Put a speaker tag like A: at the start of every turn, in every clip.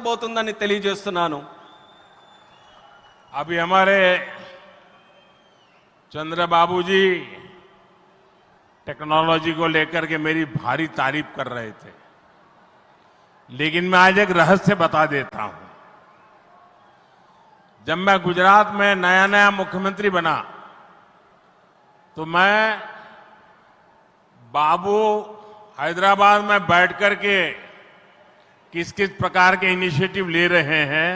A: పోతుందని తెలియజేస్తున్నాను।
B: अभी हमारे चंद्रबाबू जी टेक्नोलॉजी को लेकर के मेरी भारी तारीफ कर रहे थे, लेकिन मैं आज एक रहस्य बता देता हूं। जब मैं गुजरात में नया नया मुख्यमंत्री बना तो मैं बाबू हैदराबाद में बैठ करके किस किस प्रकार के इनिशिएटिव ले रहे हैं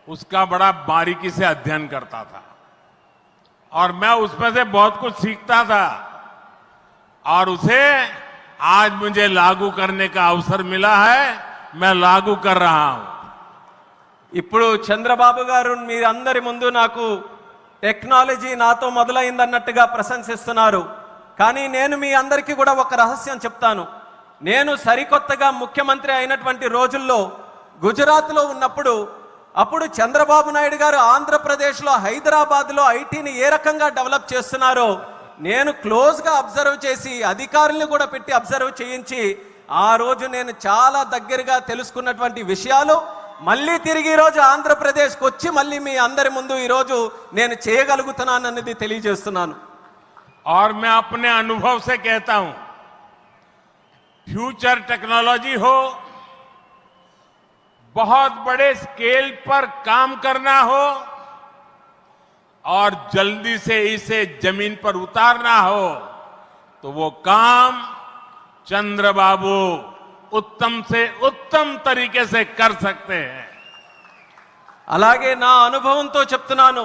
B: उसका बड़ा बारीकी से अध्ययन करता था और मैं उसमें से बहुत कुछ सीखता था और उसे आज मुझे लागू करने का अवसर मिला है। मैं लागू कर रहा हूं।
A: ఇప్పుడు చంద్రబాబు గారు మీరందరి ముందు నాకు టెక్నాలజీ నాతో మొదలైందన్నట్టుగా ప్రశంసిస్తున్నారు, కానీ నేను మీ అందరికీ కూడా ఒక రహస్యం చెప్తాను। నేను సరికొత్తగా ముఖ్యమంత్రి అయినటువంటి రోజుల్లో గుజరాత్లో ఉన్నప్పుడు అప్పుడు చంద్రబాబు నాయుడు గారు ఆంధ్రప్రదేశ్లో హైదరాబాద్లో ఐటీని ఏ రకంగా డెవలప్ చేస్తున్నారో నేను క్లోజ్గా అబ్జర్వ్ చేసి అధికారులను కూడా పెట్టి అబ్జర్వ్ చేయించి ఆ రోజు నేను చాలా దగ్గరగా తెలుసుకున్నటువంటి విషయాలు మళ్ళీ తిరిగి ఈ రోజు ఆంధ్రప్రదేశ్కి వచ్చి మళ్ళీ మీ అందరి ముందు ఈ రోజు నేను చేయగలుగుతున్నానన్నది తెలియజేస్తున్నాను।
B: और मैं अपने अनुभव से कहता हूं, फ्यूचर टेक्नोलॉजी हो, बहुत बड़े स्केल पर काम करना हो और जल्दी से इसे जमीन पर उतारना हो तो वो काम चंद्रबाबू उत्तम से उत्तम तरीके से कर सकते हैं।
A: అలాగే నా అనుభవంతో చెప్తున్నాను।